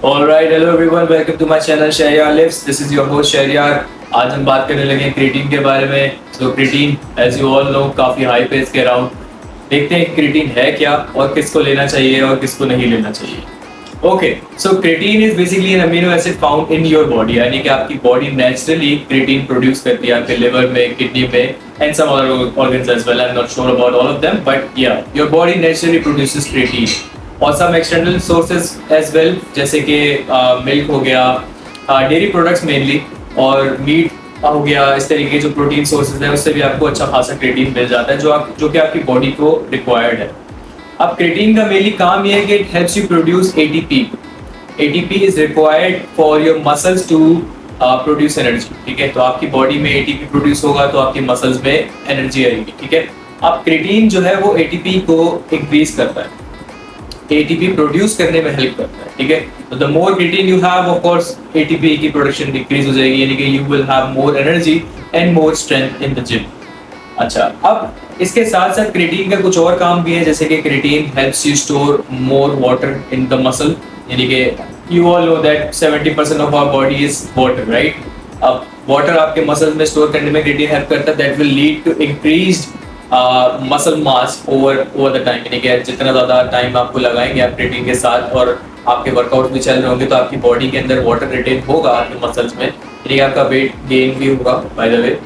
Alright, hello everyone, welcome to my channel Shahryar Lives. This is your host Shahryar. आज हम बात करने लगे हैं क्रिएटिन के बारे में. So creatine, as you all know, काफ़ी हाइप है इसके अराउंड. देखते हैं क्रिएटिन है क्या और किसको लेना चाहिए और किसको नहीं लेना चाहिए. Okay, so creatine is basically an amino acid found in your body. यानी कि आपकी बॉडी नेचुरली क्रिएटिन प्रोड्यूस करती है आपके लिवर में, किडनी में, and some other organs as well. I'm not sure about all of them, but yeah, your body naturally produces creatine. और some external sources as well, जैसे कि milk हो गया, डेयरी प्रोडक्ट्स मेनली, और meat हो गया. इस तरीके के जो प्रोटीन सोर्सेज हैं उससे भी आपको अच्छा खासा क्रिएटिन मिल जाता है जो कि आपकी बॉडी को रिक्वायर्ड है. अब क्रिएटिन का मेनली काम ये है कि it helps you produce ATP. ATP is required for your muscles to produce energy. ठीक है, तो आपकी बॉडी में एटीपी प्रोड्यूस होगा तो आपकी मसल्स में एनर्जी आएगी. ठीक है, अब क्रिएटिन जो है वो एटीपी को इंक्रीज करता है, एटीपी प्रोड्यूस करने में हेल्प करता है. ठीक है, तो the more creatine you have, of course ATP की प्रोडक्शन डिक्रीज हो जाएगी, यानी कि you will have more energy and more strength in the gym. अच्छा, अब इसके साथ साथ क्रिएटिन का कुछ और काम भी है, जैसे कि creatine helps you store more water in the muscle. यानी कि you all know that 70% of our body is water, right. अब वाटर आपके मसल्स में स्टोर करने में क्रिएटिन हेल्प करता है. That will lead to increased muscle mass over the time. यानी कि जितना ज़्यादा टाइम आपको लगाएंगे आप क्रिएटिन के साथ और आपके वर्कआउट भी चल रहे होंगे तो आपकी बॉडी के अंदर वाटर रिटेन होगा आपके मसल्स में, यानी कि आपका वेट गेन भी होगा बाय द वे.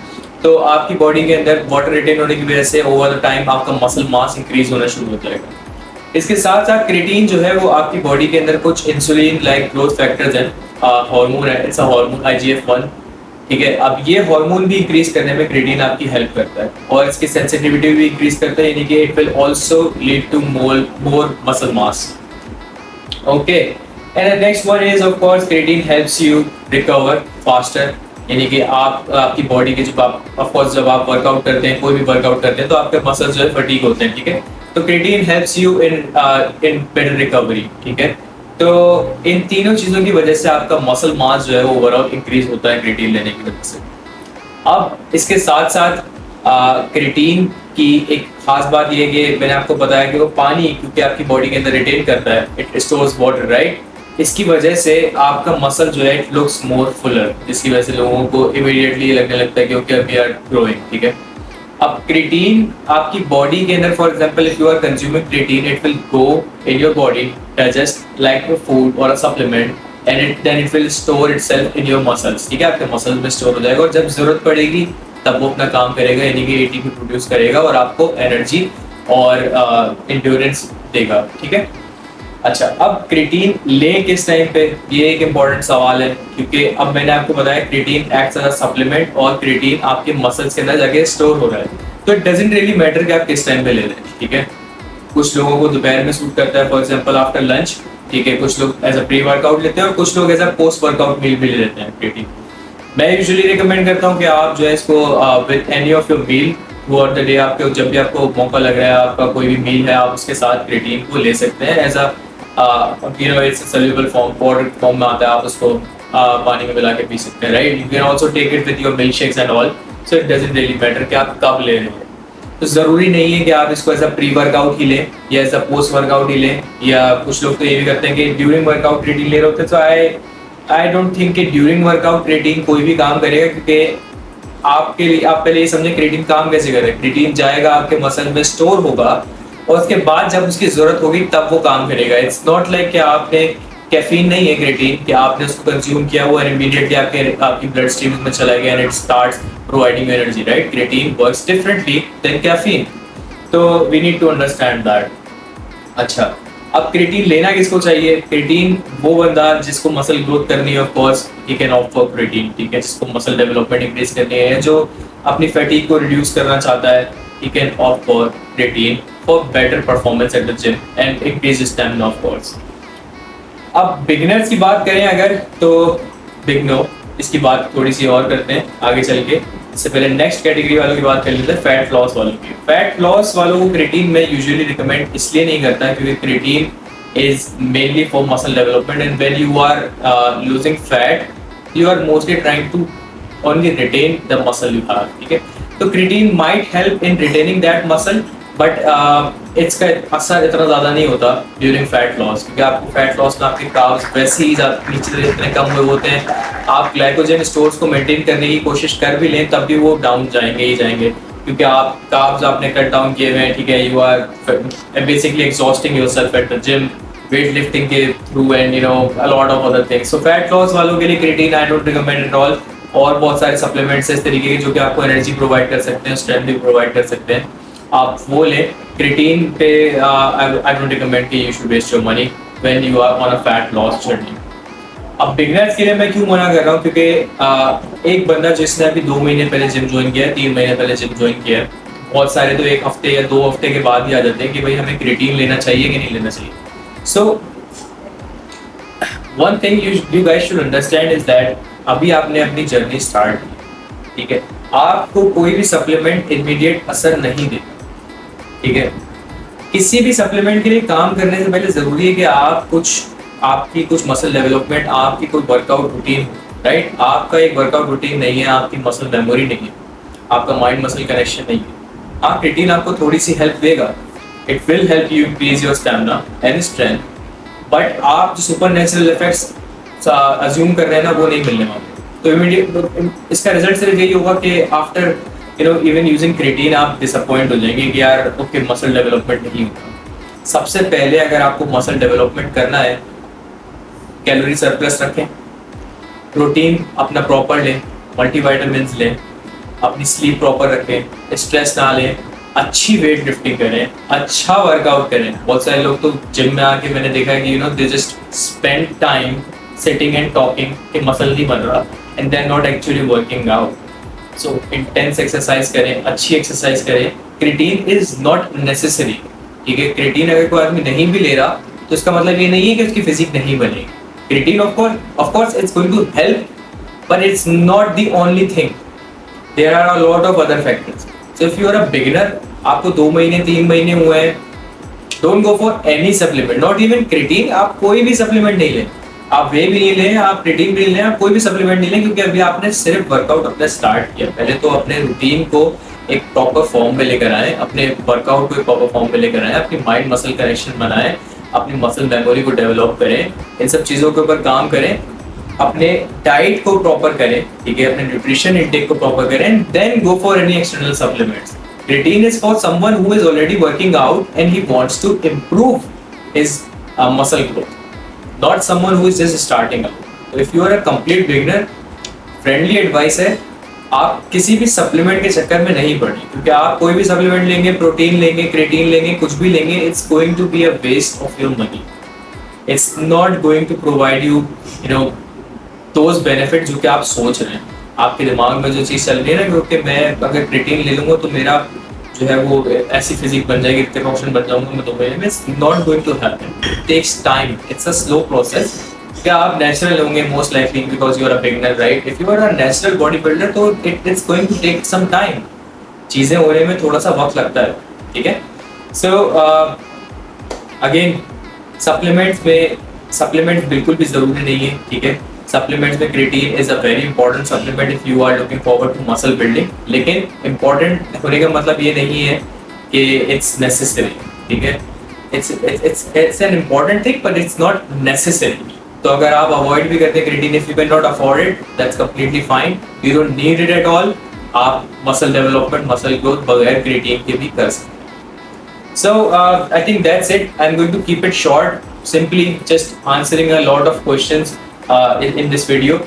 तो आपकी बॉडी के अंदर वाटर रिटेन होने की वजह से ओवर द टाइम आपका मसल मास इंक्रीज होना शुरू हो जाएगा. इसके साथ साथ क्रिएटिन जो है वो आपकी बॉडी के अंदर कुछ इंसुलिन लाइक ग्रोथ फैक्टर्स हैं, हार्मोन है, इट्स अ हार्मोन IGF-1. ठीक है, अब ये हार्मोन भी इंक्रीज करने में क्रिएटिन आपकी हेल्प करता है और इसकी सेंसिटिविटी भी इंक्रीज करता है, यानी कि it will also lead to more muscle mass. Okay, and the next one is of course creatine helps you recover faster. यानी कि आपकी बॉडी के जब आप वर्कआउट करते हैं, कोई भी वर्कआउट करते हैं तो आपके मसल्स जो है फटीग होते हैं. ठीक है, तो creatine helps you in better recovery. ठीक है, तो इन तीनों चीज़ों की वजह से आपका मसल मास जो है वो ओवरऑल इंक्रीज होता है क्रिएटिन लेने की वजह से. अब इसके साथ साथ क्रिएटिन की एक खास बात ये है कि मैंने आपको बताया कि वो पानी, क्योंकि आपकी बॉडी के अंदर रिटेन करता है, इट स्टोर्स वाटर, राइट. इसकी वजह से आपका मसल जो है इट लुक्स मोर फुलर, जिसकी वजह से लोगों को इमीडिएटली लगने लगता है कि ओके वी आर ग्रोइंग. ठीक है, अब क्रिएटिन आपकी बॉडी के अंदर, for example if you are consuming creatine, it will go in your body digest like a food और a supplement and it will store itself in your muscles. ठीक है, आपके मसल्स में स्टोर हो जाएगा और जब जरूरत पड़ेगी तब वो अपना काम करेगा, यानी कि एटीपी प्रोड्यूस करेगा और आपको एनर्जी और इंड्योरेंस देगा. ठीक है, अच्छा, अब क्रिएटिन लें किस टाइम पे, ये एक इम्पॉर्टेंट सवाल है, क्योंकि अब मैंने आपको बताया creatine acts as a supplement और क्रिएटिन आपके मसल्स के अंदर जाके स्टोर हो रहा है. तो इट डजंट रियली मैटर कि आप किस टाइम पे ले रहे हैं. ठीक है, कुछ लोगों को दोपहर में सूट करता है, फॉर एग्जांपल आफ्टर लंच. ठीक है, कुछ लोग एज अ प्री वर्कआउट लेते हैं और कुछ लोग as a post workout meal भी ले लेते हैं क्रिएटिन. मैं यूजुअली रिकमेंड करता हूँ कि आप जो है इसको with any of your meal throughout the day, आपके जब भी आपको मौका लग रहा है, आपका कोई भी मील है, आप उसके साथ क्रिएटिन को ले सकते हैं as a it's soluble form, powder form में आता है, आप उसको पानी में मिला के पी सकते हैं, right. You can also take it with your milk shakes and all. So it doesn't really matter कि आप कब ले रहे हैं. तो ज़रूरी नहीं है कि आप इसको एज अ प्री वर्कआउट ही लें या एज अ पोस्ट वर्कआउट ही लें, या कुछ लोग तो ये भी करते हैं कि ड्यूरिंग वर्कआउट क्रिएटिन ले रहे होते हैं. तो आई डोंट थिंक कि ड्यूरिंग वर्कआउट क्रिएटिन कोई भी काम करेगा, क्योंकि आपके लिए आप पहले ये समझें क्रिएटिन काम कैसे करे. क्रिएटिन जाएगा आपके मसल में, स्टोर होगा और उसके बाद जब उसकी जरूरत होगी तब वो काम करेगा. इट्स नॉट लाइक कि आपने, कैफीन नहीं है क्रिएटिन कि आपने उसको कंज्यूम किया हुआ और इमीडिएटली आपकी ब्लड स्ट्रीम में चला गया and it starts providing energy, right. Creatine works differently than caffeine, तो we need to understand that. अच्छा, अब क्रिएटिन लेना किसको चाहिए. क्रिएटिन वो बंदा जिसको मसल ग्रोथ करनी है, of course he can opt for creatine. ठीक है, जिसको मसल डेवलपमेंट इंक्रीज करनी है, जो अपनी फैटीग को रिड्यूस करना चाहता है, he can opt for creatine for better performance at the gym and increase stamina of course. अब बिगिनर्स की बात करें अगर, तो बिग नो, इसकी बात थोड़ी सी और करते हैं आगे चल के. इससे पहले नेक्स्ट कैटेगरी वालों की बात कर लेते हैं, फैट लॉस वालों की. फैट लॉस वालों को क्रिएटिन में यूजुअली रिकमेंड इसलिए नहीं करता क्योंकि creatine is mainly for muscle development, and when you are losing fat you are mostly trying to only retain the muscle you have. ठीक है, तो creatine might help in retaining that muscle, but इसका असर इतना ज़्यादा नहीं होता during fat loss, क्योंकि आपको फैट लॉस में आपके कार्ब्स वैसे ही नीचे इतने कम हुए होते हैं। आप ग्लाइकोजन स्टोर्स को मेंटेन करने की कोशिश कर भी लें तब भी वो डाउन जाएंगे ही जाएंगे, क्योंकि आप कार्ब्स आपने कट डाउन किए हुए हैं, ठीक है। You are basically exhausting yourself at the gym, weight lifting के through and you know a lot of other things. So fat loss वालों के लिए creatine I don't recommend at all. और बहुत सारे सप्लीमेंट्स इस तरीके के जो कि आपको एनर्जी प्रोवाइड कर सकते हैं, स्ट्रेंथ भी प्रोवाइड कर सकते हैं, आप वो लें। क्रिएटिन पे आई डोंट रिकमेंड कि you should waste your money when you are on a fat loss journey. अब बिगनर्स के लिए मैं क्यों मना कर रहा हूँ, क्योंकि एक बंदा जिसने अभी 2 महीने पहले जिम ज्वाइन किया है, 3 महीने पहले जिम ज्वाइन किया है, बहुत सारे तो 1 हफ्ते या 2 हफ्ते के बाद ही आ जाते हैं कि भाई हमें क्रिएटिन लेना चाहिए कि नहीं लेना चाहिए। So one thing you guys should understand is that अभी आपने अपनी जर्नी स्टार्ट की, ठीक है। आपको कोई भी सप्लीमेंट इमीडिएट असर नहीं देता, ठीक है। किसी भी सप्लीमेंट के लिए काम करने से पहले जरूरी है कि आपकी कुछ मसल डेवलपमेंट, आपकी कोई वर्कआउट रूटीन, राइट। आपका एक वर्कआउट रूटीन नहीं है, आपकी मसल मेमोरी नहीं है, आपका माइंड मसल कनेक्शन नहीं है। हाँ, क्रिएटिन आपको थोड़ी सी हेल्प देगा, it will help you increase your stamina and strength, but आप जो सुपर नेचुरल इफेक्ट्स अज्यूम कर रहे हैं ना, वो नहीं मिलने वाले। तो इमीडिएट इसका रिजल्ट सिर्फ यही होगा कि after you know even using creatine आप डिसअपॉइंट हो जाएंगे कि यार ओके मसल डेवलपमेंट नहीं होता। सबसे पहले अगर आपको मसल डेवलपमेंट करना है, कैलोरी सरप्लस रखें, प्रोटीन अपना प्रॉपर लें, मल्टीविटामिन्स लें, अपनी स्लीप प्रॉपर रखें, स्ट्रेस ना लें, अच्छी वेट लिफ्टिंग करें, अच्छा वर्कआउट करें। बहुत सारे लोग तो जिम में आके मैंने देखा है कि you know they just spend time sitting and talking कि मसल नहीं बन रहा and they are not actually working out. So intense exercise करें, अच्छी एक्सरसाइज करें। क्रिएटिन इज नॉट नेसेसरी, ठीक है। क्रिएटिन अगर कोई आदमी नहीं भी ले रहा तो इसका मतलब ये नहीं है कि उसकी फिजिक नहीं बनेगी। Creatine of course it's going to help, but it's not the only thing, there are a lot of other factors. So if you are a beginner, आपको 2 महीने 3 महीने हुए हैं, don't go for any supplement, not even creatine. आप कोई भी supplement नहीं लें, आप वे भी नहीं लें, आप क्रिएटिन भी नहीं लें, आप कोई भी सप्लीमेंट नहीं लें, क्योंकि अभी आपने सिर्फ वर्कआउट अपना स्टार्ट किया। पहले तो अपने रूटीन को एक प्रॉपर फॉर्म में लेकर आए, अपने वर्कआउट को एक प्रॉपर फॉर्म में लेकर आए, अपनी माइंड मसल कनेक्शन बनाएं, अपनी मसल मेमोरी को डेवलप करें, इन सब चीज़ों के ऊपर काम करें, अपने डाइट को प्रॉपर करें, ठीक है, अपने न्यूट्रिशन इंटेक को प्रॉपर करें, and then go for any external supplements. Creatine is for someone who is already working out and he wants to improve his muscle growth, not someone who is just starting out. So if you are a complete beginner, friendly advice है, आप किसी भी supplement के चक्कर में नहीं पड़े, क्योंकि आप कोई भी सप्लीमेंट लेंगे, प्रोटीन लेंगे, क्रिएटिन लेंगे, कुछ भी लेंगे, it's going to be a waste of your money. It's not going to provide you, you know, those benefits जो कि आप सोच रहे हैं। आपके दिमाग में जो चीज़ चल रही है ना कि मैं अगर क्रिएटिन ले लूँगा तो मेरा जो है वो ऐसी फिजिक बन जाएगी, इतने ऑप्शन बन जाऊंगा मैं 2 महीने में। It's not going to happen, it takes time, it's a slow process. क्या आप नेचुरल होंगे most likely because you are a beginner, right. If you are a natural body builder तो it's going to take some time, चीज़ें होने में थोड़ा सा वक्त लगता है, ठीक है। सो अगेन सप्लीमेंट्स बिल्कुल भी ज़रूरी नहीं है, ठीक है। सप्लीमेंट्स में creatine is a very important supplement if you are looking forward to muscle building, लेकिन इंपॉर्टेंट होने का मतलब ये नहीं है कि इट्स नेसेसरी, ठीक है। It's an important thing but it's not necessary. तो अगर आप अवॉइड भी करते हैं creatine, if you can not afford it, that's completely fine, you don't need it at all. आप मसल डेवलपमेंट, मसल ग्रोथ बगैर क्रिएटिन के भी कर सकते हैं। So I think that's it. I'm going to keep it short, simply just answering a lot of questions in this video.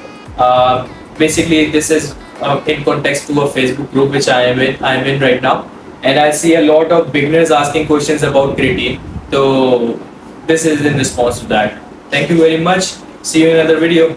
Basically, this is in context to a Facebook group which I am in right now, and I see a lot of beginners asking questions about creatine. So this is in response to that. Thank you very much. See you in another video.